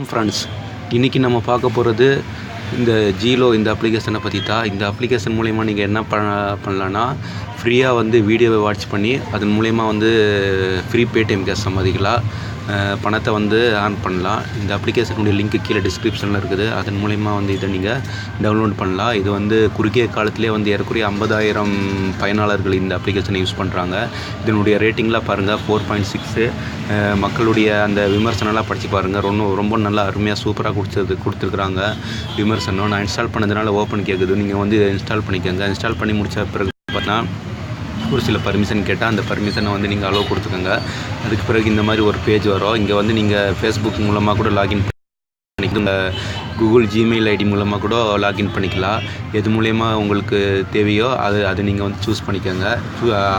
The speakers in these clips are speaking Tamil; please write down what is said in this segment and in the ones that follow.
ஃப்ரெண்ட்ஸ், இன்றைக்கி நம்ம பார்க்க போகிறது இந்த ஜீலோ இந்த அப்ளிகேஷனை பற்றி தான். இந்த அப்ளிகேஷன் மூலயமா நீங்கள் என்ன பண்ணலான்னா, ஃப்ரீயாக வந்து வீடியோவை வாட்ச் பண்ணி அதன் மூலயமா வந்து ஃப்ரீ பேடிஎம் கேஷ் சம்பாதிக்கலாம், பணத்தை வந்து ஏர்ன் பண்ணலாம். இந்த அப்ளிகேஷனுடைய லிங்க்கு கீழே டிஸ்கிரிப்ஷனில் இருக்குது. அதன் மூலயமா வந்து இதை நீங்கள் டவுன்லோட் பண்ணலாம். இது வந்து குறுகிய காலத்திலே வந்து ஏறக்குறைய 50,000 பயனாளர்கள் இந்த அப்ளிகேஷனை யூஸ் பண்ணுறாங்க. இதனுடைய ரேட்டிங்லாம் பாருங்கள் 4.6. மக்களுடைய அந்த விமர்சனம்லாம் படித்து பாருங்கள். ரொம்ப நல்லா அருமையாக சூப்பராக கொடுத்துருக்குறாங்க விமர்சனம். நான் இன்ஸ்டால் பண்ணதுனால ஓப்பன் கேட்குது. நீங்கள் வந்து இதை இன்ஸ்டால் பண்ணிக்கோங்க. இன்ஸ்டால் பண்ணி முடித்த பிறகு பார்த்தா ஒரு சில பர்மிஷன் கேட்டால் அந்த பர்மிஷனை வந்து நீங்கள் அலோவ் கொடுத்துக்கோங்க. அதுக்கு பிறகு இந்த மாதிரி ஒரு பேஜ் வரும். இங்கே வந்து நீங்கள் ஃபேஸ்புக் மூலமாக கூட லாகின் பண்ணிக்கோங்க, கூகுள் ஜிமெயில் ஐடி மூலமாக கூட லாகின் பண்ணிக்கலாம். எது மூலயமா உங்களுக்கு தேவையோ அதை நீங்கள் வந்து சூஸ் பண்ணிக்கோங்க.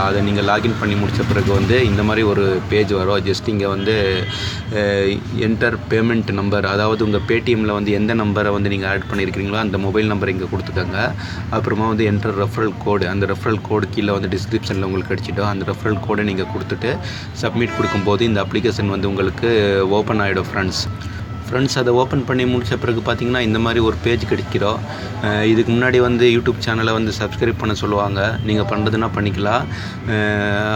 அதை நீங்கள் லாகின் பண்ணி முடித்த பிறகு வந்து இந்த மாதிரி ஒரு பேஜ் வரும். ஜஸ்ட் இங்கே வந்து என்டர் பேமெண்ட் நம்பர், அதாவது உங்கள் பேடிஎம்மில் வந்து எந்த நம்பரை வந்து நீங்கள் ஆட் பண்ணியிருக்கிறீங்களோ அந்த மொபைல் நம்பரை இங்கே கொடுத்துக்கோங்க. அப்புறமா வந்து என்டர் ரெஃபரல் கோடு, அந்த ரெஃபரல் கோடு கீழே வந்து டிஸ்கிரிப்ஷனில் உங்களுக்கு கிடச்சிட்டோம். அந்த ரெஃபரல் கோடை நீங்கள் கொடுத்துட்டு சப்மிட் கொடுக்கும்போது இந்த அப்ளிகேஷன் வந்து உங்களுக்கு ஓப்பன் ஆகிடும். ஃப்ரெண்ட்ஸ், அதை ஓப்பன் பண்ணி முடித்த பிறகு பார்த்திங்கன்னா இந்த மாதிரி ஒரு பேஜ் கிடைக்கிறோம். இதுக்கு முன்னாடி வந்து யூடியூப் சேனலை வந்து சப்ஸ்கிரைப் பண்ண சொல்லுவாங்க. நீங்கள் பண்ணுறதுனா பண்ணிக்கலாம்.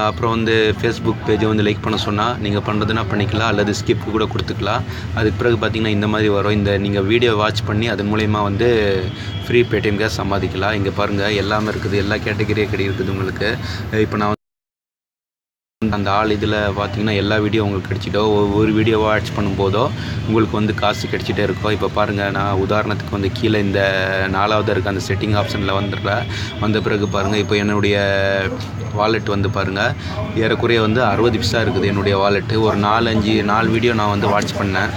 அப்புறம் வந்து ஃபேஸ்புக் பேஜை வந்து லைக் பண்ண சொன்னால் நீங்கள் பண்ணுறதுனா பண்ணிக்கலாம், அல்லது ஸ்கிப் கூட கொடுத்துக்கலாம். அதுக்கு பிறகு பார்த்திங்கன்னா இந்த மாதிரி வரும். இந்த நீங்கள் வீடியோ வாட்ச் பண்ணி அதன் மூலயமா வந்து ஃப்ரீ பேடிஎம் கேஷ் சம்பாதிக்கலாம். இங்கே பாருங்கள் எல்லாமே இருக்குது, எல்லா கேட்டகரியும் இருக்குது உங்களுக்கு. இப்போ நான் அந்த இதில் பார்த்தீங்கன்னா எல்லா வீடியோ உங்களுக்கு கிடச்சிட்டோம். ஒவ்வொரு வீடியோ வாட்ச் பண்ணும்போதோ உங்களுக்கு வந்து காசு கிடச்சிட்டே இருக்கும். இப்போ பாருங்கள், நான் உதாரணத்துக்கு வந்து கீழே இந்த 4வது இருக்க அந்த செட்டிங் ஆப்ஷனில் வந்த பிறகு பாருங்கள், இப்போ என்னுடைய வாலெட் வந்து பாருங்கள் ஏறக்குறைய வந்து 60 பைசா இருக்குது என்னுடைய வாலெட்டு. ஒரு 4 வீடியோ நான் வந்து வாட்ச் பண்ணேன்.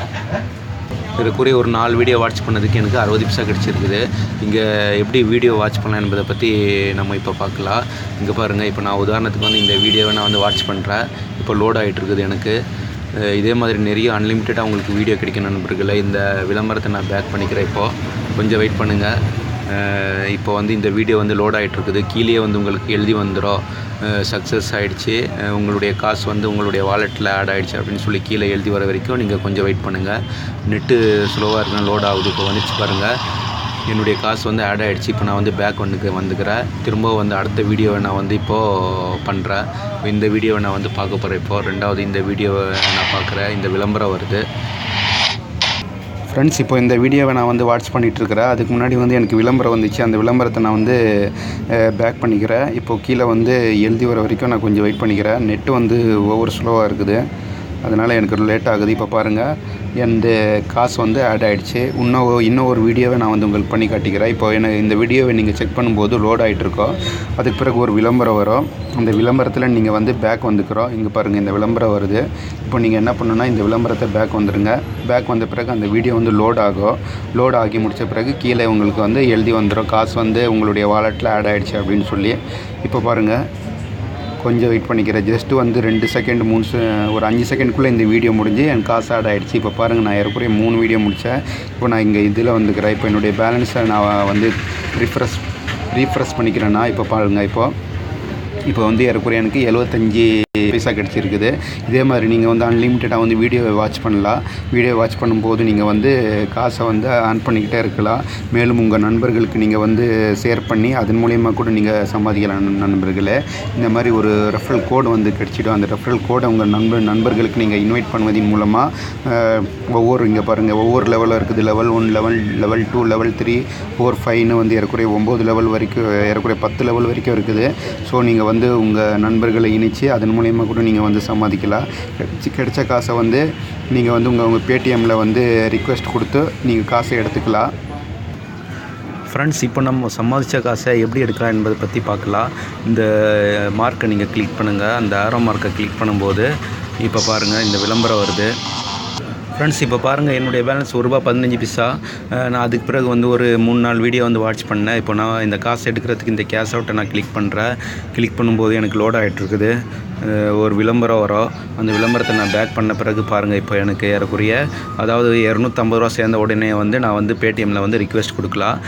இதுக்குரிய ஒரு 4 வீடியோ வாட்ச் பண்ணதுக்கு எனக்கு 60 பைசா கிடச்சிருக்குது. இங்கே எப்படி வீடியோ வாட்ச் பண்ணலாம் என்பதை பற்றி நம்ம இப்போ பார்க்கலாம். இங்கே பாருங்கள், இப்போ நான் உதாரணத்துக்கு வந்து இந்த வீடியோவை நான் வந்து வாட்ச் பண்ணுறேன். இப்போ லோட் ஆகிட்டு இருக்குது எனக்கு. இதே மாதிரி நிறைய அன்லிமிட்டடாக உங்களுக்கு வீடியோ கிடைக்கும் நண்பர்களே. இந்த விளம்பரத்தை நான் பேக் பண்ணிக்கிறேன். இப்போது கொஞ்சம் வெயிட் பண்ணுங்கள். இப்போ வந்து இந்த வீடியோ வந்து லோட் ஆகிட்டுருக்குது. கீழே வந்து உங்களுக்கு எழுதி வந்துடும் சக்ஸஸ் ஆகிடுச்சு, உங்களுடைய காசு வந்து உங்களுடைய வாலெட்டில் ஆட் ஆகிடுச்சு அப்படின்னு சொல்லி கீழே எழுதி வர வரைக்கும் நீங்கள் கொஞ்சம் வெயிட் பண்ணுங்கள். நெட்டு ஸ்லோவாக இருக்குன்னா லோட் ஆகுது. இப்போ வந்துச்சு பாருங்கள், என்னுடைய காசு வந்து ஆட் ஆகிடுச்சு. இப்போ நான் வந்து பேக் வந்துக்கிறேன். திரும்ப வந்து அடுத்த வீடியோவை நான் வந்து இப்போது பண்ணுறேன். இந்த வீடியோவை நான் வந்து பார்க்க போகிறேன். இப்போது 2வது இந்த வீடியோவை நான் பார்க்குறேன். இந்த விளம்பரம் வருது. ஃப்ரெண்ட்ஸ், இப்போ இந்த வீடியோவை நான் வந்து வாட்ச் பண்ணிகிட்ருக்கிறேன். அதுக்கு முன்னாடி வந்து எனக்கு விளம்பரம் வந்துச்சு. அந்த விளம்பரத்தை நான் வந்து பேக் பண்ணிக்கிறேன். இப்போது கீழே வந்து எழுதி வர வரைக்கும் நான் கொஞ்சம் வெயிட் பண்ணிக்கிறேன். நெட்டு வந்து ஓவர் ஸ்லோவாக இருக்குது, அதனால் எனக்கு லேட் ஆகுது. இப்போ பாருங்கள், எந்த காசு வந்து ஆட் ஆகிடுச்சு. இன்னும் ஒரு வீடியோவை நான் வந்து உங்களுக்கு பண்ணி காட்டிக்கிறேன். இப்போ இந்த வீடியோவை நீங்கள் செக் பண்ணும்போது லோட் ஆகிட்டுருக்கோம். அதுக்கு பிறகு ஒரு விளம்பரம் வரும். அந்த விளம்பரத்தில் நீங்கள் வந்து பேக் வந்துக்கிறோம். இங்கே பாருங்கள், இந்த விளம்பரம் வருது. இப்போ நீங்கள் என்ன பண்ணணுன்னா இந்த விளம்பரத்தை பேக் வந்துடுங்க. பேக் வந்த பிறகு அந்த வீடியோ வந்து லோட் ஆகி முடித்த பிறகு கீழே உங்களுக்கு வந்து எழுதி வந்துடும் காசு வந்து உங்களுடைய வாலெட்டில் ஆட் ஆகிடுச்சு அப்படின்னு சொல்லி. இப்போ பாருங்கள், கொஞ்சம் வெயிட் பண்ணிக்கிறேன். ஜஸ்ட்டு வந்து 2 செகண்ட் ஒரு 5 செகண்டுக்குள்ளே இந்த வீடியோ முடிஞ்சு எனக்கு காசு ஆட் ஆகிடுச்சு. இப்போ பாருங்கள், நான் ஏறக்குறைய 3 வீடியோ முடித்தேன். இப்போ நான் இங்கே இதில் வந்துக்கிறேன். இப்போ என்னுடைய பேலன்ஸை நான் வந்து ரீஃப்ரெஷ் பண்ணிக்கிறேன்னா இப்போ பாருங்கள், இப்போ வந்து ஏறக்குறைய எனக்கு 75 பைசா கிடச்சிருக்குது. இதே மாதிரி நீங்கள் வந்து அன்லிமிட்டடாக வந்து வீடியோவை வாட்ச் பண்ணலாம். வீடியோ வாட்ச் பண்ணும்போது நீங்கள் வந்து காசை வந்து ஆன் பண்ணிக்கிட்டே இருக்கலாம். மேலும் உங்கள் நண்பர்களுக்கு நீங்கள் வந்து ஷேர் பண்ணி அதன் மூலயமா கூட நீங்கள் சம்பாதிக்கலாம் நண்பர்களே. இந்த மாதிரி ஒரு ரெஃபரல் கோடு வந்து கிடச்சிடும். அந்த ரெஃபரல் கோடை உங்கள் நண்பர்களுக்கு நீங்கள் இன்வைட் பண்ணுவதன் மூலமாக இங்கே பாருங்கள், ஒவ்வொரு லெவலில் இருக்குது. லெவல் 1, லெவல் 2, லெவல் 3, 4, 5ன்னு வந்து ஏறக்குறைய 9 லெவல் வரைக்கும், ஏறக்குறைய 10 லெவல் வரைக்கும் இருக்குது. ஸோ நீங்கள் வந்து உங்கள் நண்பர்களை இணைச்சி அதன் மூலயமா கூட நீங்கள் வந்து சம்பாதிக்கலாம். கிடைச்ச காசை வந்து நீங்கள் வந்து உங்கள் பேடிஎம்மில் வந்து ரிக்வெஸ்ட் கொடுத்து நீங்கள் காசை எடுத்துக்கலாம். ஃப்ரெண்ட்ஸ், இப்போ நம்ம சம்பாதிச்ச காசை எப்படி எடுக்கலாம் என்பதை பற்றி பார்க்கலாம். இந்த மார்க்கை நீங்கள் கிளிக் பண்ணுங்கள். அந்த ஆரோ மார்க்கை கிளிக் பண்ணும்போது இப்போ பாருங்கள், இந்த விளம்பரம் வருது. ஃப்ரெண்ட்ஸ், இப்போ பாருங்கள், என்னுடைய பேலன்ஸ் ₹1.15. நான் அதுக்கு பிறகு வந்து ஒரு 3-4 வீடியோ வந்து வாட்ச் பண்ணேன். இப்போ நான் இந்த காசு எடுக்கிறதுக்கு இந்த கேஷ் அவுட்டை நான் கிளிக் பண்ணுறேன். கிளிக் பண்ணும்போது எனக்கு லோட் ஆகிட்டுருக்குது. ஒரு விளம்பரம் வரும். அந்த விளம்பரத்தை நான் பேக் பண்ண பிறகு பாருங்கள், இப்போ எனக்கு ஏறக்குறைய அதாவது ₹250 சேர்ந்த உடனே வந்து நான் வந்து பேடிஎம்மில் வந்து ரிக்வெஸ்ட் கொடுக்கலாம்.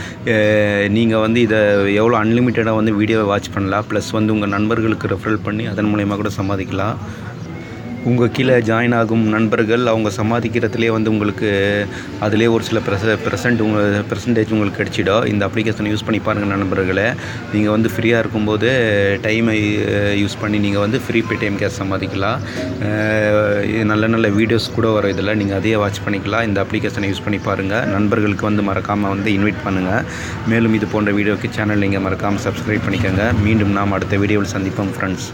நீங்கள் வந்து இதை எவ்வளோ அன்லிமிட்டடாக வந்து வீடியோவை வாட்ச் பண்ணலாம். ப்ளஸ் வந்து உங்கள் நண்பர்களுக்கு ரெஃபரல் பண்ணி அதன் மூலயமா கூட சம்பாதிக்கலாம். உங்கள் கீழே ஜாயின் ஆகும் நண்பர்கள் அவங்க சம்பாதிக்கிறதுலே வந்து உங்களுக்கு அதிலே ஒரு சில பெர்சன்டேஜ் உங்களுக்கு கிடச்சிடும். இந்த அப்ளிகேஷனை யூஸ் பண்ணி பாருங்கள் நண்பர்களே. நீங்கள் வந்து ஃப்ரீயாக இருக்கும்போது டைமை யூஸ் பண்ணி நீங்கள் வந்து ஃப்ரீ பேடிஎம் கேஷ் சம்பாதிக்கலாம். நல்ல நல்ல வீடியோஸ் கூட வரும் இதில், நீங்கள் அதையே வாட்ச் பண்ணிக்கலாம். இந்த அப்ளிகேஷனை யூஸ் பண்ணி பாருங்கள். நண்பர்களுக்கு வந்து மறக்காமல் வந்து இன்வைட் பண்ணுங்கள். மேலும் இது போன்ற வீடியோக்கு சேனல் நீங்கள் மறக்காமல் சப்ஸ்கிரைப் பண்ணிக்கோங்க. மீண்டும் நாம் அடுத்த வீடியோவில் சந்திப்போம் ஃப்ரெண்ட்ஸ்.